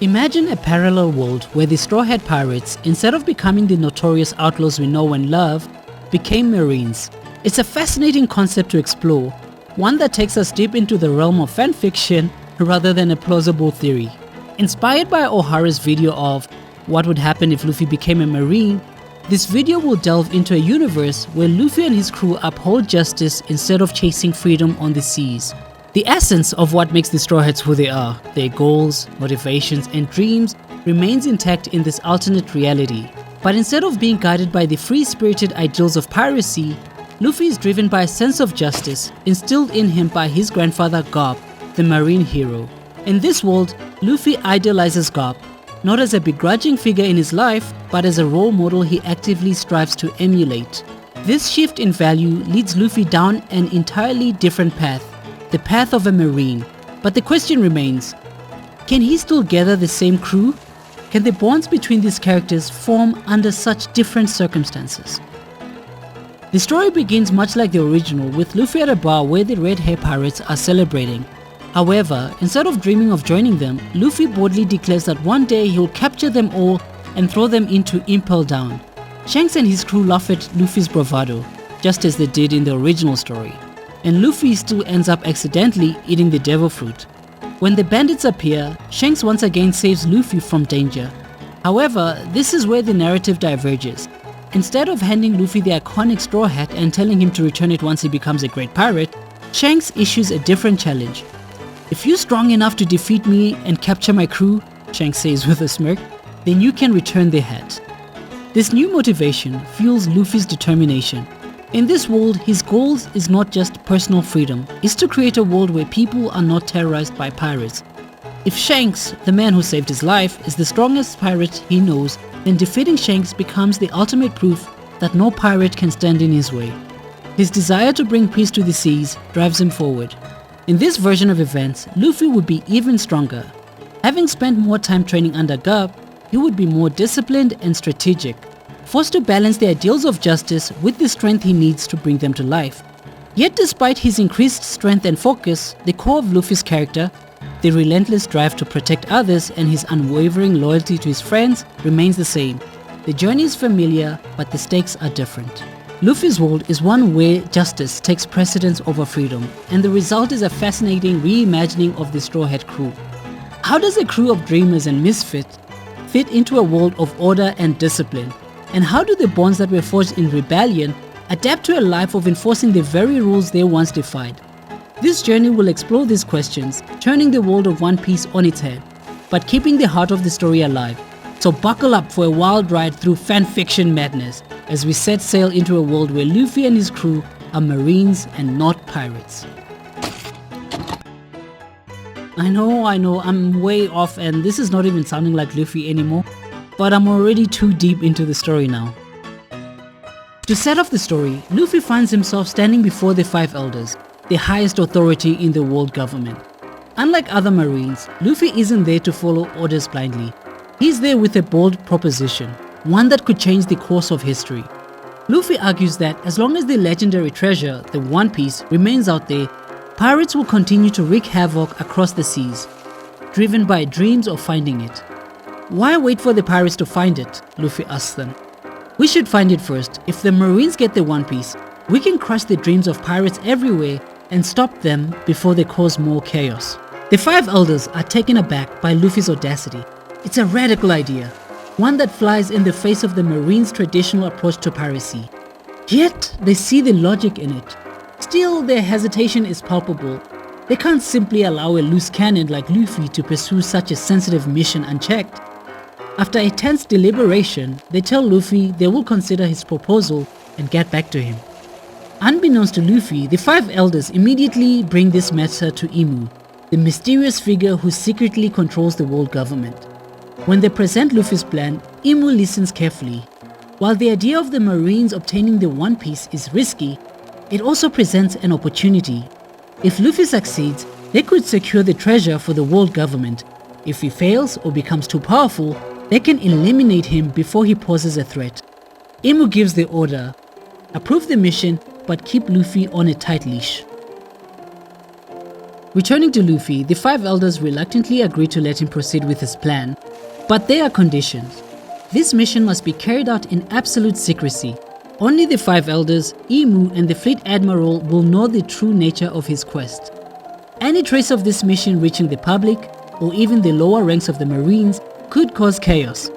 Imagine a parallel world where the Straw Hat Pirates, instead of becoming the notorious outlaws we know and love, became Marines. It's a fascinating concept to explore, one that takes us deep into the realm of fanfiction rather than a plausible theory. Inspired by O'Hara's video of what would happen if Luffy became a Marine, this video will delve into a universe where Luffy and his crew uphold justice instead of chasing freedom on the seas. The essence of what makes the Straw Hats who they are, their goals, motivations and dreams, remains intact in this alternate reality. But instead of being guided by the free-spirited ideals of piracy, Luffy is driven by a sense of justice instilled in him by his grandfather Garp, the Marine hero. In this world, Luffy idolizes Garp, not as a begrudging figure in his life, but as a role model he actively strives to emulate. This shift in value leads Luffy down an entirely different path, the path of a Marine. But the question remains, can he still gather the same crew? Can the bonds between these characters form under such different circumstances? The story begins much like the original, with Luffy at a bar where the Red Hair Pirates are celebrating. However, instead of dreaming of joining them, Luffy boldly declares that one day he'll capture them all and throw them into Impel Down. Shanks and his crew laugh at Luffy's bravado, just as they did in the original story, and Luffy still ends up accidentally eating the devil fruit. When the bandits appear, Shanks once again saves Luffy from danger. However, this is where the narrative diverges. Instead of handing Luffy the iconic straw hat and telling him to return it once he becomes a great pirate, Shanks issues a different challenge. "If you're strong enough to defeat me and capture my crew," Shanks says with a smirk, "then you can return the hat." This new motivation fuels Luffy's determination. In this world, his goal is not just personal freedom, it's to create a world where people are not terrorized by pirates. If Shanks, the man who saved his life, is the strongest pirate he knows, then defeating Shanks becomes the ultimate proof that no pirate can stand in his way. His desire to bring peace to the seas drives him forward. In this version of events, Luffy would be even stronger. Having spent more time training under Garp, he would be more disciplined and strategic, forced to balance the ideals of justice with the strength he needs to bring them to life. Yet despite his increased strength and focus, the core of Luffy's character, the relentless drive to protect others and his unwavering loyalty to his friends, remains the same. The journey is familiar, but the stakes are different. Luffy's world is one where justice takes precedence over freedom, and the result is a fascinating reimagining of the Straw Hat crew. How does a crew of dreamers and misfits fit into a world of order and discipline? And how do the bonds that were forged in rebellion adapt to a life of enforcing the very rules they once defied? This journey will explore these questions, turning the world of One Piece on its head, but keeping the heart of the story alive. So buckle up for a wild ride through fanfiction madness as we set sail into a world where Luffy and his crew are Marines and not pirates. I know, I'm way off and this is not even sounding like Luffy anymore, but I'm already too deep into the story now. To set off the story, Luffy finds himself standing before the Five Elders, the highest authority in the world government. Unlike other Marines, Luffy isn't there to follow orders blindly. He's there with a bold proposition, one that could change the course of history. Luffy argues that as long as the legendary treasure, the One Piece, remains out there, pirates will continue to wreak havoc across the seas, driven by dreams of finding it. Why wait for the pirates to find it? Luffy asks them. We should find it first. If the Marines get the One Piece, we can crush the dreams of pirates everywhere and stop them before they cause more chaos. The Five Elders are taken aback by Luffy's audacity. It's a radical idea, one that flies in the face of the Marines' traditional approach to piracy. Yet, they see the logic in it. Still, their hesitation is palpable. They can't simply allow a loose cannon like Luffy to pursue such a sensitive mission unchecked. After a tense deliberation, they tell Luffy they will consider his proposal and get back to him. Unbeknownst to Luffy, the Five Elders immediately bring this matter to Imu, the mysterious figure who secretly controls the world government. When they present Luffy's plan, Imu listens carefully. While the idea of the Marines obtaining the One Piece is risky, it also presents an opportunity. If Luffy succeeds, they could secure the treasure for the world government. If he fails or becomes too powerful, they can eliminate him before he poses a threat. Imu gives the order, approve the mission, but keep Luffy on a tight leash. Returning to Luffy, the 5 elders reluctantly agree to let him proceed with his plan, but there are conditions. This mission must be carried out in absolute secrecy. Only the 5 elders, Emu and the fleet admiral will know the true nature of his quest. Any trace of this mission reaching the public, or even the lower ranks of the Marines, could cause chaos.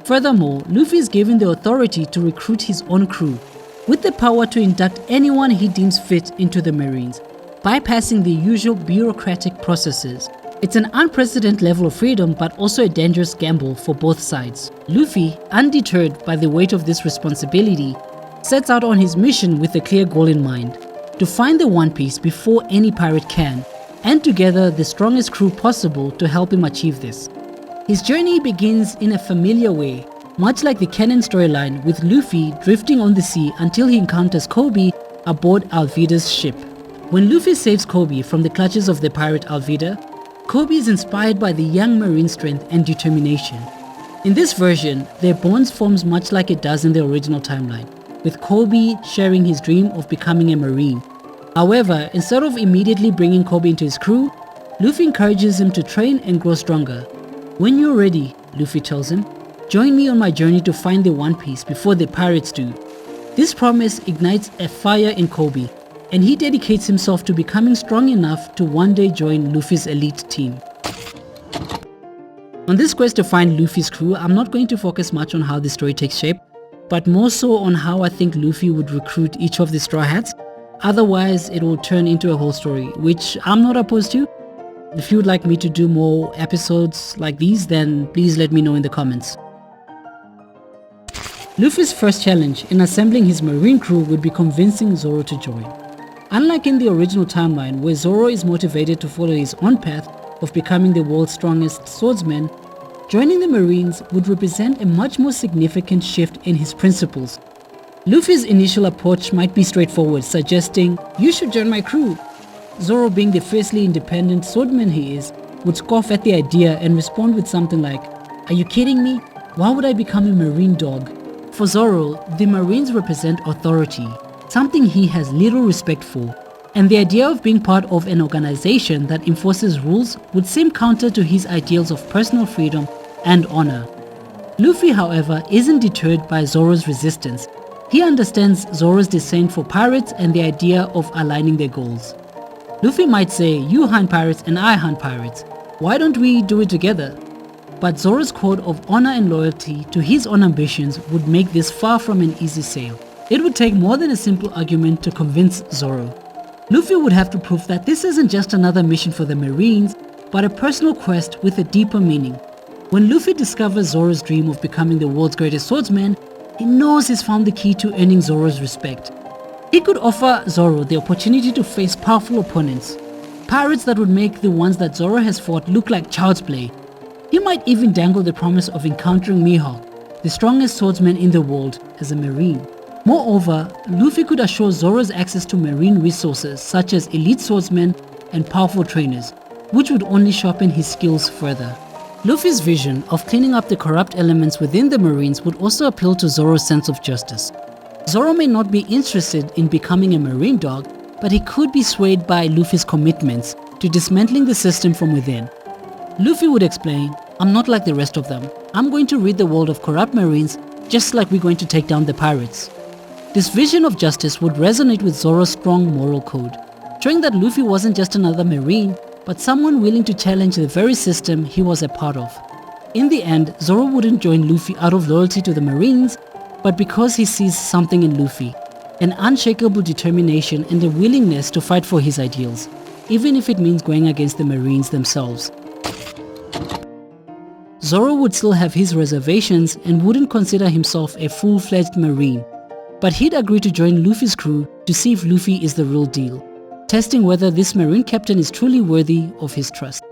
Furthermore, Luffy is given the authority to recruit his own crew, with the power to induct anyone he deems fit into the Marines, bypassing the usual bureaucratic processes. It's an unprecedented level of freedom, but also a dangerous gamble for both sides. Luffy, undeterred by the weight of this responsibility, sets out on his mission with a clear goal in mind: to find the One Piece before any pirate can, and to gather the strongest crew possible to help him achieve this. His journey begins in a familiar way, much like the canon storyline, with Luffy drifting on the sea until he encounters Kobe aboard Alvida's ship. When Luffy saves Kobe from the clutches of the pirate Alvida, Kobe is inspired by the young marine's strength and determination. In this version, their bonds forms much like it does in the original timeline, with Kobe sharing his dream of becoming a marine. However, instead of immediately bringing Kobe into his crew, Luffy encourages him to train and grow stronger. "When you're ready," Luffy tells him, "join me on my journey to find the One Piece before the pirates do." This promise ignites a fire in Kobe, and he dedicates himself to becoming strong enough to one day join Luffy's elite team. On this quest to find Luffy's crew, I'm not going to focus much on how the story takes shape, but more so on how I think Luffy would recruit each of the Straw Hats. Otherwise, it will turn into a whole story, which I'm not opposed to. If you would like me to do more episodes like these, then please let me know in the comments. Luffy's first challenge in assembling his marine crew would be convincing Zoro to join. Unlike in the original timeline, where Zoro is motivated to follow his own path of becoming the world's strongest swordsman, joining the Marines would represent a much more significant shift in his principles. Luffy's initial approach might be straightforward, suggesting, "You should join my crew." Zoro, being the fiercely independent swordman he is, would scoff at the idea and respond with something like, "Are you kidding me? Why would I become a marine dog?" For Zoro, the Marines represent authority, something he has little respect for, and the idea of being part of an organization that enforces rules would seem counter to his ideals of personal freedom and honor. Luffy, however, isn't deterred by Zoro's resistance. He understands Zoro's disdain for pirates and the idea of aligning their goals. Luffy might say, "You hunt pirates and I hunt pirates. Why don't we do it together?" But Zoro's code of honor and loyalty to his own ambitions would make this far from an easy sale. It would take more than a simple argument to convince Zoro. Luffy would have to prove that this isn't just another mission for the Marines, but a personal quest with a deeper meaning. When Luffy discovers Zoro's dream of becoming the world's greatest swordsman, he knows he's found the key to earning Zoro's respect. He could offer Zoro the opportunity to face powerful opponents, pirates that would make the ones that Zoro has fought look like child's play. He might even dangle the promise of encountering Mihawk, the strongest swordsman in the world, as a Marine. Moreover, Luffy could assure Zoro's access to marine resources such as elite swordsmen and powerful trainers, which would only sharpen his skills further. Luffy's vision of cleaning up the corrupt elements within the Marines would also appeal to Zoro's sense of justice. Zoro may not be interested in becoming a marine dog, but he could be swayed by Luffy's commitments to dismantling the system from within. Luffy would explain, "I'm not like the rest of them. I'm going to rid the world of corrupt Marines just like we're going to take down the pirates." This vision of justice would resonate with Zoro's strong moral code, showing that Luffy wasn't just another Marine, but someone willing to challenge the very system he was a part of. In the end, Zoro wouldn't join Luffy out of loyalty to the Marines, but because he sees something in Luffy, an unshakable determination and a willingness to fight for his ideals, even if it means going against the Marines themselves. Zoro would still have his reservations and wouldn't consider himself a full-fledged Marine, but he'd agree to join Luffy's crew to see if Luffy is the real deal, testing whether this Marine captain is truly worthy of his trust.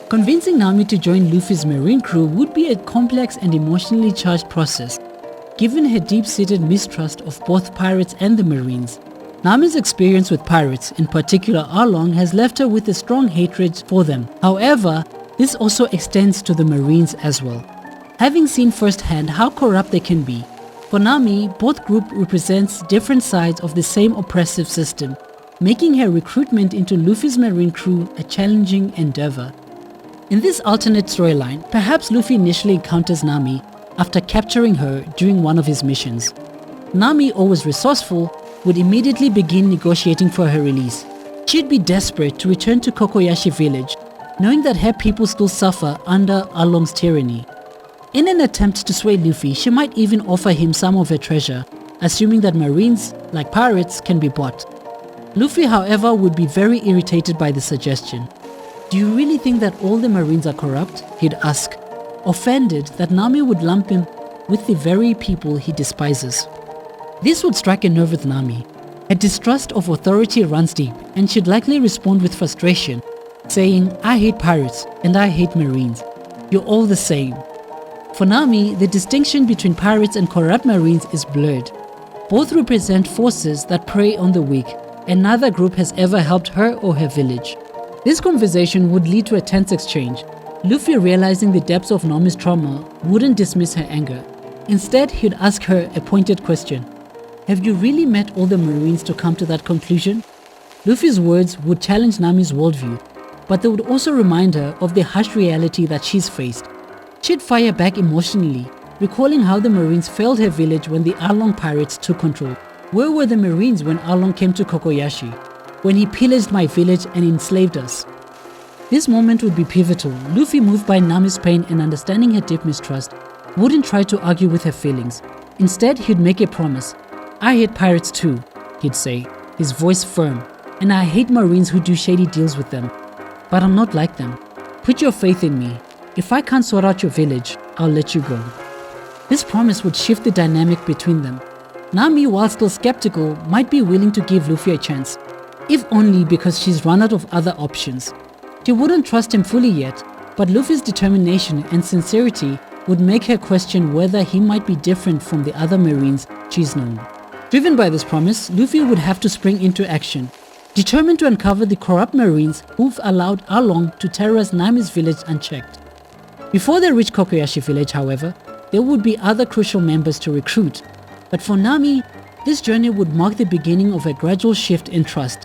Convincing Nami to join Luffy's Marine crew would be a complex and emotionally charged process, given her deep-seated mistrust of both pirates and the Marines. Nami's experience with pirates, in particular Arlong, has left her with a strong hatred for them. However, this also extends to the Marines as well, having seen firsthand how corrupt they can be. For Nami, both groups represents different sides of the same oppressive system, making her recruitment into Luffy's marine crew a challenging endeavor. In this alternate storyline, perhaps Luffy initially encounters Nami after capturing her during one of his missions. Nami, always resourceful, would immediately begin negotiating for her release. She'd be desperate to return to Kokoyashi village, knowing that her people still suffer under Arlong's tyranny. In an attempt to sway Luffy, she might even offer him some of her treasure, assuming that marines, like pirates, can be bought. Luffy, however, would be very irritated by the suggestion. "Do you really think that all the marines are corrupt?" he'd ask, offended that Nami would lump him with the very people he despises. This would strike a nerve with Nami. Her distrust of authority runs deep, and she'd likely respond with frustration, saying, "I hate pirates and I hate marines. You're all the same." For Nami, the distinction between pirates and corrupt marines is blurred. Both represent forces that prey on the weak, and neither group has ever helped her or her village. This conversation would lead to a tense exchange. Luffy, realizing the depths of Nami's trauma, wouldn't dismiss her anger. Instead, he'd ask her a pointed question. "Have you really met all the marines to come to that conclusion?" Luffy's words would challenge Nami's worldview, but they would also remind her of the harsh reality that she's faced. She'd fire back emotionally, recalling how the marines failed her village when the Arlong pirates took control. "Where were the marines when Arlong came to Kokoyashi? When he pillaged my village and enslaved us?" This moment would be pivotal. Luffy, moved by Nami's pain and understanding her deep mistrust, wouldn't try to argue with her feelings. Instead, he'd make a promise. "I hate pirates too," he'd say, his voice firm, "and I hate marines who do shady deals with them. But I'm not like them. Put your faith in me. If I can't sort out your village, I'll let you go." This promise would shift the dynamic between them. Nami, while still skeptical, might be willing to give Luffy a chance, if only because she's run out of other options. She wouldn't trust him fully yet, but Luffy's determination and sincerity would make her question whether he might be different from the other marines she's known. Driven by this promise, Luffy would have to spring into action, determined to uncover the corrupt marines who've allowed Arlong to terrorize Nami's village unchecked. Before they reach Kokoyashi village, however, there would be other crucial members to recruit. But for Nami, this journey would mark the beginning of a gradual shift in trust,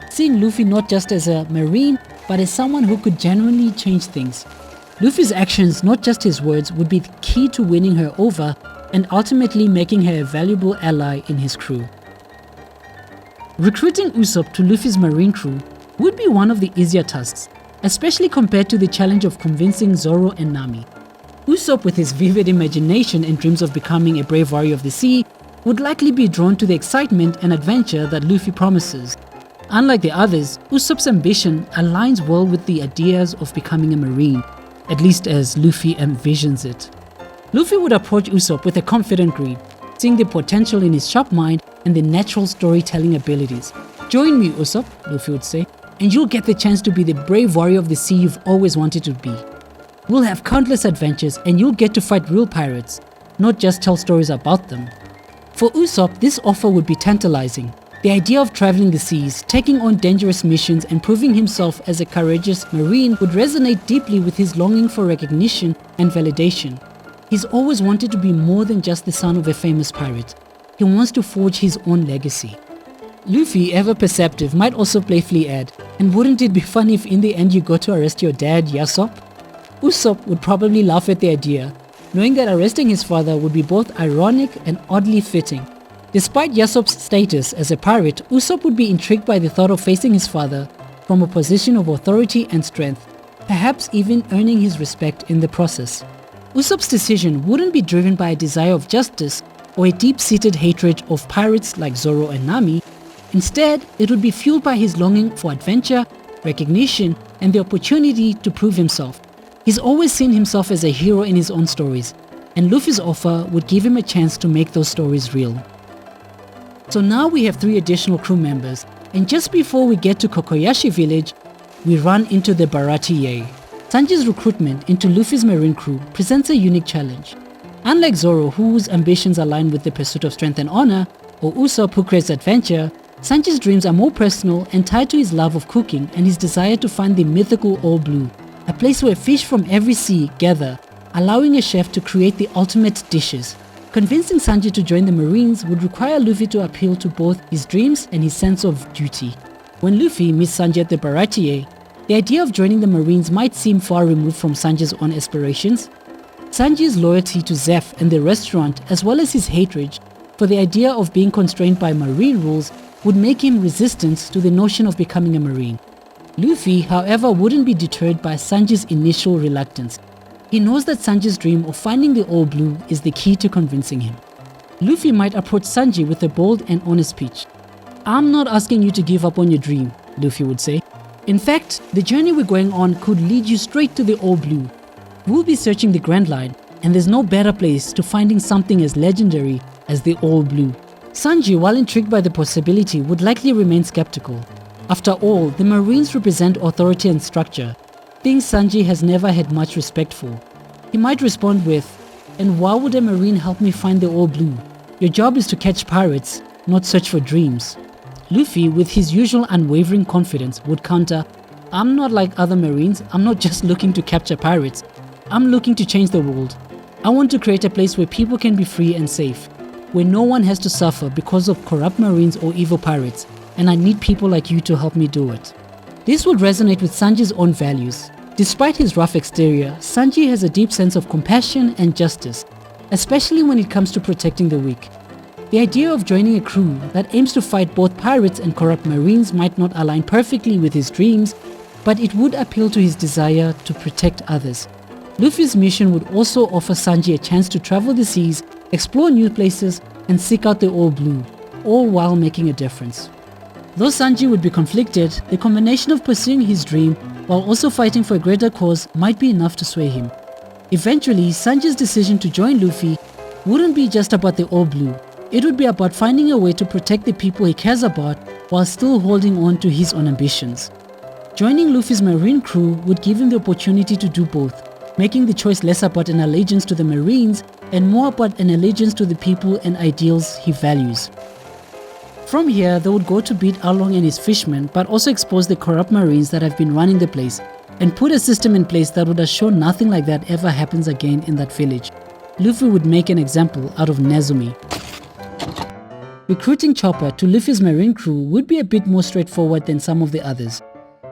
seeing Luffy not just as a marine, but as someone who could genuinely change things. Luffy's actions, not just his words, would be the key to winning her over and ultimately making her a valuable ally in his crew. Recruiting Ussop to Luffy's marine crew would be one of the easier tasks, especially compared to the challenge of convincing Zoro and Nami. Ussop, with his vivid imagination and dreams of becoming a brave warrior of the sea, would likely be drawn to the excitement and adventure that Luffy promises. Unlike the others, Usopp's ambition aligns well with the ideas of becoming a marine, at least as Luffy envisions it. Luffy would approach Ussop with a confident greed, seeing the potential in his sharp mind and the natural storytelling abilities. "Join me, Ussop," Luffy would say, "and you'll get the chance to be the brave warrior of the sea you've always wanted to be. We'll have countless adventures and you'll get to fight real pirates, not just tell stories about them." For Ussop, this offer would be tantalizing. The idea of traveling the seas, taking on dangerous missions and proving himself as a courageous marine would resonate deeply with his longing for recognition and validation. He's always wanted to be more than just the son of a famous pirate. He wants to forge his own legacy. Luffy, ever perceptive, might also playfully add, "And wouldn't it be funny if in the end you got to arrest your dad, Ussop?" Ussop would probably laugh at the idea, knowing that arresting his father would be both ironic and oddly fitting. Despite Usopp's status as a pirate, Ussop would be intrigued by the thought of facing his father from a position of authority and strength, perhaps even earning his respect in the process. Usopp's decision wouldn't be driven by a desire of justice or a deep-seated hatred of pirates like Zoro and Nami. Instead, it would be fueled by his longing for adventure, recognition, and the opportunity to prove himself. He's always seen himself as a hero in his own stories, and Luffy's offer would give him a chance to make those stories real. So now we have 3 additional crew members, and just before we get to Kokoyashi village, we run into the Baratie. Sanji's recruitment into Luffy's marine crew presents a unique challenge. Unlike Zoro, whose ambitions align with the pursuit of strength and honor, or Usopp, who craves adventure, Sanji's dreams are more personal and tied to his love of cooking and his desire to find the mythical All Blue, a place where fish from every sea gather, allowing a chef to create the ultimate dishes. Convincing Sanji to join the Marines would require Luffy to appeal to both his dreams and his sense of duty. When Luffy meets Sanji at the Baratier, the idea of joining the Marines might seem far removed from Sanji's own aspirations. Sanji's loyalty to Zeph and the restaurant, as well as his hatred for the idea of being constrained by Marine rules, would make him resistant to the notion of becoming a Marine. Luffy, however, wouldn't be deterred by Sanji's initial reluctance. He knows that Sanji's dream of finding the All Blue is the key to convincing him. Luffy might approach Sanji with a bold and honest speech. "I'm not asking you to give up on your dream," Luffy would say. "In fact, the journey we're going on could lead you straight to the All Blue. We'll be searching the Grand Line, and there's no better place to finding something as legendary as the All Blue." Sanji, while intrigued by the possibility, would likely remain skeptical. After all, the Marines represent authority and structure, things Sanji has never had much respect for. He might respond with, "And why would a Marine help me find the All Blue? Your job is to catch pirates, not search for dreams." Luffy, with his usual unwavering confidence, would counter, "I'm not like other Marines. I'm not just looking to capture pirates. I'm looking to change the world. I want to create a place where people can be free and safe, where no one has to suffer because of corrupt Marines or evil pirates, and I need people like you to help me do it." This would resonate with Sanji's own values. Despite his rough exterior, Sanji has a deep sense of compassion and justice, especially when it comes to protecting the weak. The idea of joining a crew that aims to fight both pirates and corrupt Marines might not align perfectly with his dreams, but it would appeal to his desire to protect others. Luffy's mission would also offer Sanji a chance to travel the seas, explore new places, and seek out the All Blue, all while making a difference. Though Sanji would be conflicted, the combination of pursuing his dream while also fighting for a greater cause might be enough to sway him. Eventually, Sanji's decision to join Luffy wouldn't be just about the All Blue. It would be about finding a way to protect the people he cares about while still holding on to his own ambitions. Joining Luffy's Marine crew would give him the opportunity to do both, making the choice less about an allegiance to the Marines and more about an allegiance to the people and ideals he values. From here, they would go to beat Arlong and his fishmen, but also expose the corrupt Marines that have been running the place, and put a system in place that would assure nothing like that ever happens again in that village. Luffy would make an example out of Nezumi. Recruiting Chopper to Luffy's Marine crew would be a bit more straightforward than some of the others,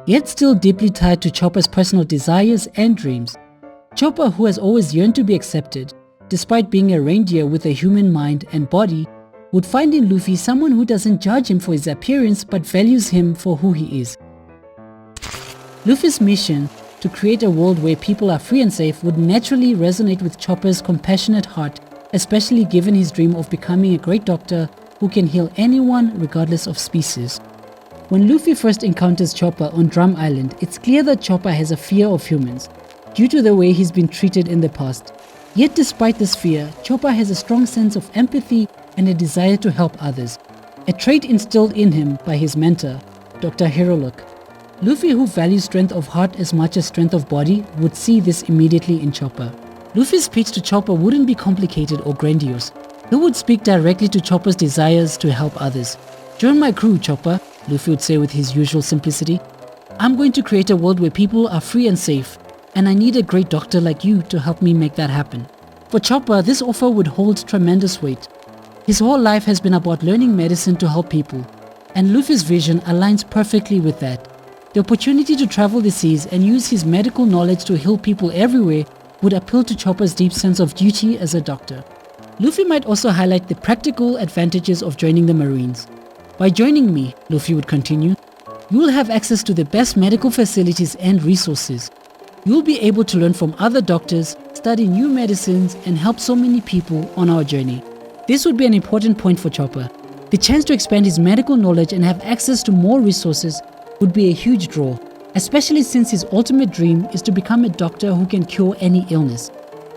yet still deeply tied to Chopper's personal desires and dreams. Chopper, who has always yearned to be accepted, despite being a reindeer with a human mind and body, would find in Luffy someone who doesn't judge him for his appearance but values him for who he is. Luffy's mission to create a world where people are free and safe would naturally resonate with Chopper's compassionate heart, especially given his dream of becoming a great doctor who can heal anyone regardless of species. When Luffy first encounters Chopper on Drum Island, it's clear that Chopper has a fear of humans, due to the way he's been treated in the past. Yet despite this fear, Chopper has a strong sense of empathy and a desire to help others, a trait instilled in him by his mentor, Dr. Hiroluk. Luffy, who values strength of heart as much as strength of body, would see this immediately in Chopper. Luffy's speech to Chopper wouldn't be complicated or grandiose. He would speak directly to Chopper's desires to help others. "Join my crew, Chopper," Luffy would say with his usual simplicity. "I'm going to create a world where people are free and safe, and I need a great doctor like you to help me make that happen." For Chopper, this offer would hold tremendous weight. His whole life has been about learning medicine to help people, and Luffy's vision aligns perfectly with that. The opportunity to travel the seas and use his medical knowledge to heal people everywhere would appeal to Chopper's deep sense of duty as a doctor. Luffy might also highlight the practical advantages of joining the Marines. "By joining me," Luffy would continue, "you will have access to the best medical facilities and resources. You will be able to learn from other doctors, study new medicines, and help so many people on our journey." This would be an important point for Chopper. The chance to expand his medical knowledge and have access to more resources would be a huge draw, especially since his ultimate dream is to become a doctor who can cure any illness.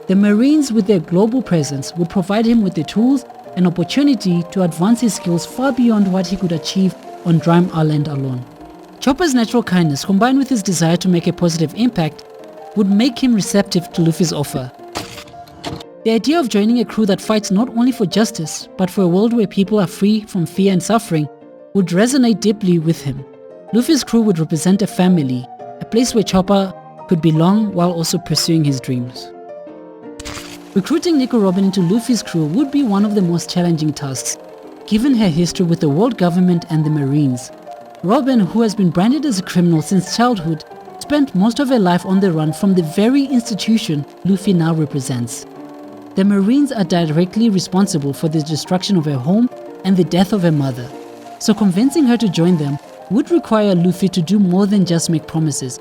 The Marines, with their global presence, would provide him with the tools and opportunity to advance his skills far beyond what he could achieve on Drum Island alone. Chopper's natural kindness, combined with his desire to make a positive impact, would make him receptive to Luffy's offer. The idea of joining a crew that fights not only for justice, but for a world where people are free from fear and suffering, would resonate deeply with him. Luffy's crew would represent a family, a place where Chopper could belong while also pursuing his dreams. Recruiting Nico Robin into Luffy's crew would be one of the most challenging tasks, given her history with the world government and the Marines. Robin, who has been branded as a criminal since childhood, spent most of her life on the run from the very institution Luffy now represents. The Marines are directly responsible for the destruction of her home and the death of her mother, so convincing her to join them would require Luffy to do more than just make promises.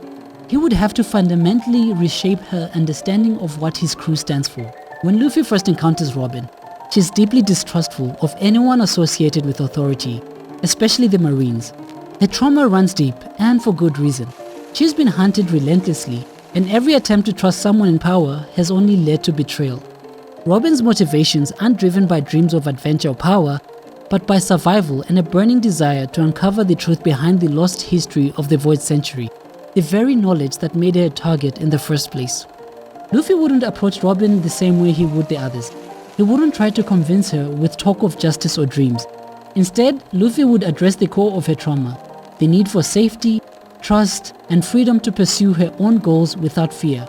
He would have to fundamentally reshape her understanding of what his crew stands for. When Luffy first encounters Robin, she's deeply distrustful of anyone associated with authority, especially the Marines. Her trauma runs deep, and for good reason. She's been hunted relentlessly, and every attempt to trust someone in power has only led to betrayal. Robin's motivations aren't driven by dreams of adventure or power, but by survival and a burning desire to uncover the truth behind the lost history of the Void Century, the very knowledge that made her a target in the first place. Luffy wouldn't approach Robin the same way he would the others. He wouldn't try to convince her with talk of justice or dreams. Instead, Luffy would address the core of her trauma, the need for safety, trust, and freedom to pursue her own goals without fear.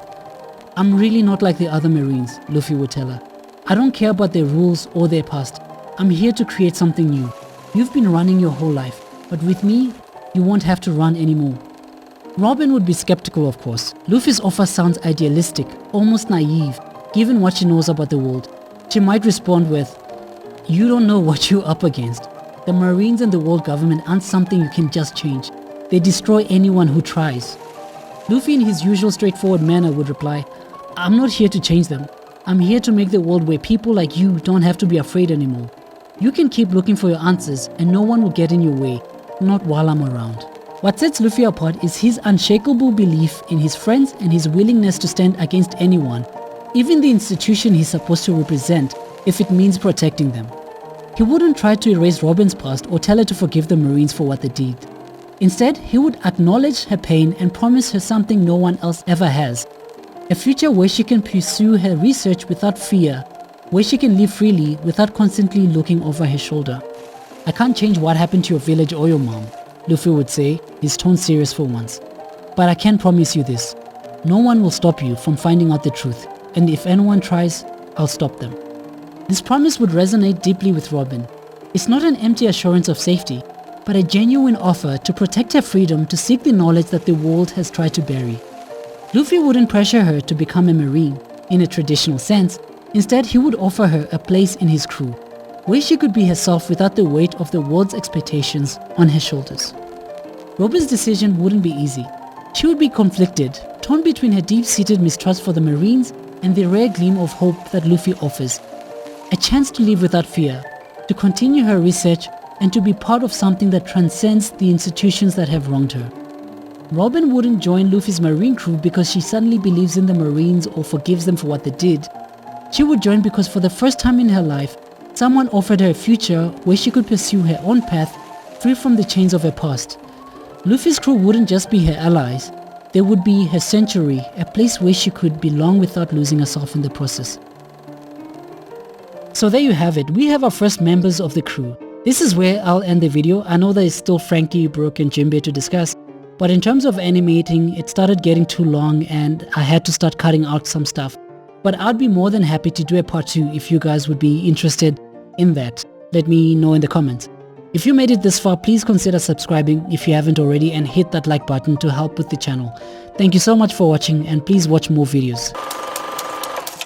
"I'm really not like the other Marines," Luffy would tell her. "I don't care about their rules or their past. I'm here to create something new. You've been running your whole life, but with me, you won't have to run anymore." Robin would be skeptical, of course. Luffy's offer sounds idealistic, almost naive, given what she knows about the world. She might respond with, "You don't know what you're up against. The Marines and the world government aren't something you can just change. They destroy anyone who tries." Luffy, in his usual straightforward manner, would reply, "I'm not here to change them. I'm here to make the world where people like you don't have to be afraid anymore. You can keep looking for your answers and no one will get in your way, not while I'm around." What sets Luffy apart is his unshakable belief in his friends and his willingness to stand against anyone, even the institution he's supposed to represent, if it means protecting them. He wouldn't try to erase Robin's past or tell her to forgive the Marines for what they did. Instead, he would acknowledge her pain and promise her something no one else ever has. A future where she can pursue her research without fear, where she can live freely without constantly looking over her shoulder. "I can't change what happened to your village or your mom," Luffy would say, his tone serious for once. "But I can promise you this. No one will stop you from finding out the truth, and if anyone tries, I'll stop them." This promise would resonate deeply with Robin. It's not an empty assurance of safety, but a genuine offer to protect her freedom to seek the knowledge that the world has tried to bury. Luffy wouldn't pressure her to become a Marine, in a traditional sense. Instead, he would offer her a place in his crew, where she could be herself without the weight of the world's expectations on her shoulders. Robin's decision wouldn't be easy. She would be conflicted, torn between her deep-seated mistrust for the Marines and the rare gleam of hope that Luffy offers. A chance to live without fear, to continue her research, and to be part of something that transcends the institutions that have wronged her. Robin wouldn't join Luffy's Marine crew because she suddenly believes in the Marines or forgives them for what they did. She would join because for the first time in her life, someone offered her a future where she could pursue her own path, free from the chains of her past. Luffy's crew wouldn't just be her allies, they would be her sanctuary, a place where she could belong without losing herself in the process. So there you have it, we have our first members of the crew. This is where I'll end the video. I know there is still Frankie, Brooke and Jinbei to discuss, but in terms of animating, it started getting too long and I had to start cutting out some stuff. But I'd be more than happy to do a part 2 if you guys would be interested in that. Let me know in the comments. If you made it this far, please consider subscribing if you haven't already and hit that like button to help with the channel. Thank you so much for watching and please watch more videos.